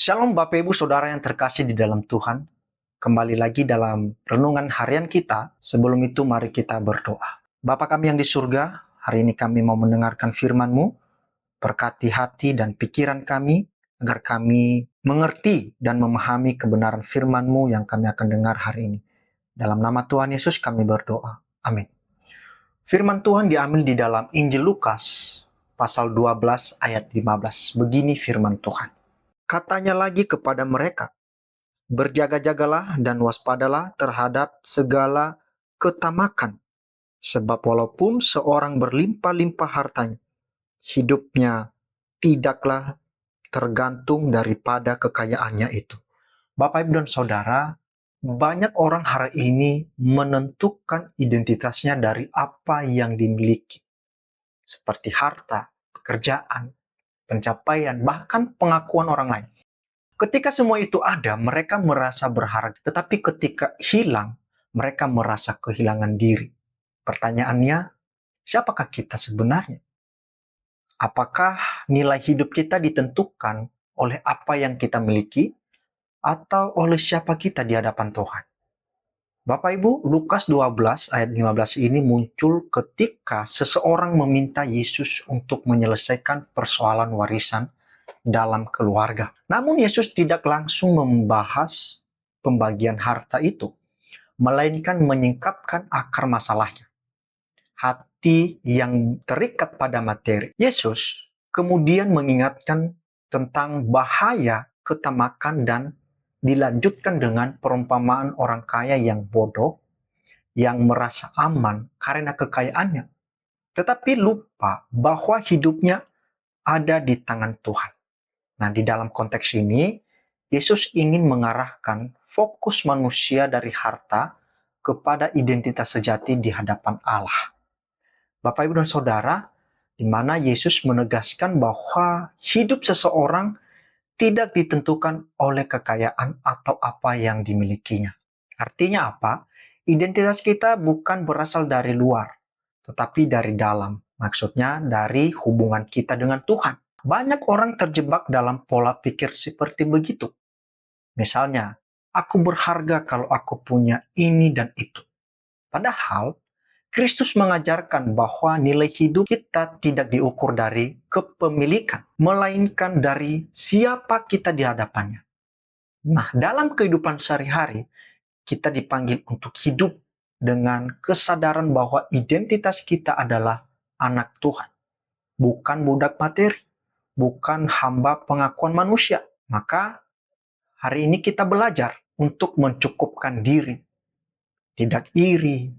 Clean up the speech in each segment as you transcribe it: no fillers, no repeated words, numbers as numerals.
Shalom Bapak Ibu Saudara yang terkasih di dalam Tuhan. Kembali lagi dalam renungan harian kita. Sebelum itu mari kita berdoa. Bapa kami yang di surga, hari ini kami mau mendengarkan firman-Mu. Berkati hati dan pikiran kami, agar kami mengerti dan memahami kebenaran firman-Mu yang kami akan dengar hari ini. Dalam nama Tuhan Yesus kami berdoa. Amin. Firman Tuhan diambil di dalam Injil Lukas, pasal 12 ayat 15. Begini firman Tuhan. Katanya lagi kepada mereka, berjaga-jagalah dan waspadalah terhadap segala ketamakan. Sebab walaupun seorang berlimpah-limpah hartanya, hidupnya tidaklah tergantung daripada kekayaannya itu. Bapak, Ibu, dan Saudara, banyak orang hari ini menentukan identitasnya dari apa yang dimiliki. Seperti harta, pekerjaan, pencapaian, bahkan pengakuan orang lain. Ketika semua itu ada, mereka merasa berharga. Tetapi ketika hilang, mereka merasa kehilangan diri. Pertanyaannya, siapakah kita sebenarnya? Apakah nilai hidup kita ditentukan oleh apa yang kita miliki atau oleh siapa kita di hadapan Tuhan? Bapak Ibu, Lukas 12 ayat 15 ini muncul ketika seseorang meminta Yesus untuk menyelesaikan persoalan warisan dalam keluarga. Namun Yesus tidak langsung membahas pembagian harta itu, melainkan menyingkapkan akar masalahnya. Hati yang terikat pada materi. Yesus kemudian mengingatkan tentang bahaya ketamakan dan dilanjutkan dengan perumpamaan orang kaya yang bodoh, yang merasa aman karena kekayaannya, tetapi lupa bahwa hidupnya ada di tangan Tuhan. Nah, di dalam konteks ini, Yesus ingin mengarahkan fokus manusia dari harta kepada identitas sejati di hadapan Allah. Bapak, Ibu, dan Saudara, di mana Yesus menegaskan bahwa hidup seseorang tidak ditentukan oleh kekayaan atau apa yang dimilikinya. Artinya apa? Identitas kita bukan berasal dari luar, tetapi dari dalam. Maksudnya dari hubungan kita dengan Tuhan. Banyak orang terjebak dalam pola pikir seperti begitu. Misalnya, aku berharga kalau aku punya ini dan itu. Padahal, Kristus mengajarkan bahwa nilai hidup kita tidak diukur dari kepemilikan, melainkan dari siapa kita di hadapannya. Nah, dalam kehidupan sehari-hari, kita dipanggil untuk hidup dengan kesadaran bahwa identitas kita adalah anak Tuhan, bukan budak materi, bukan hamba pengakuan manusia. Maka hari ini kita belajar untuk mencukupkan diri, tidak iri,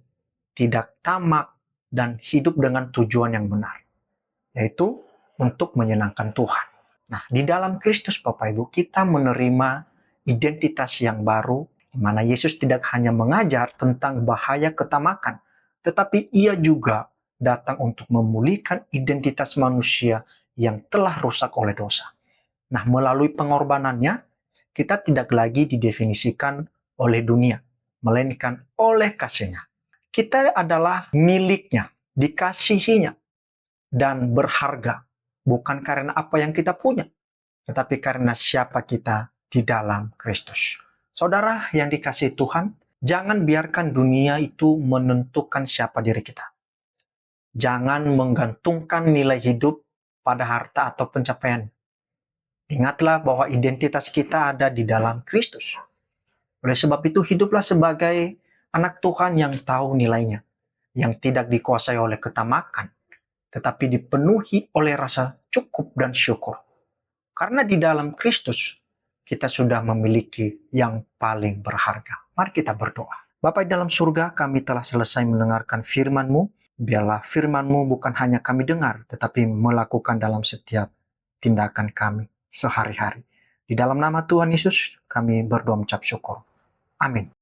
tidak tamak, dan hidup dengan tujuan yang benar, yaitu untuk menyenangkan Tuhan. Nah, di dalam Kristus Bapak Ibu, kita menerima identitas yang baru, di mana Yesus tidak hanya mengajar tentang bahaya ketamakan, tetapi ia juga datang untuk memulihkan identitas manusia yang telah rusak oleh dosa. Nah, melalui pengorbanannya, kita tidak lagi didefinisikan oleh dunia, melainkan oleh kasih-Nya. Kita adalah miliknya, dikasihinya, dan berharga. Bukan karena apa yang kita punya, tetapi karena siapa kita di dalam Kristus. Saudara yang dikasihi Tuhan, jangan biarkan dunia itu menentukan siapa diri kita. Jangan menggantungkan nilai hidup pada harta atau pencapaian. Ingatlah bahwa identitas kita ada di dalam Kristus. Oleh sebab itu, hiduplah sebagai anak Tuhan yang tahu nilainya, yang tidak dikuasai oleh ketamakan, tetapi dipenuhi oleh rasa cukup dan syukur. Karena di dalam Kristus, kita sudah memiliki yang paling berharga. Mari kita berdoa. Bapa di dalam surga, kami telah selesai mendengarkan firman-Mu. Biarlah firman-Mu bukan hanya kami dengar, tetapi melakukan dalam setiap tindakan kami sehari-hari. Di dalam nama Tuhan Yesus, kami berdoa mengucap syukur. Amin.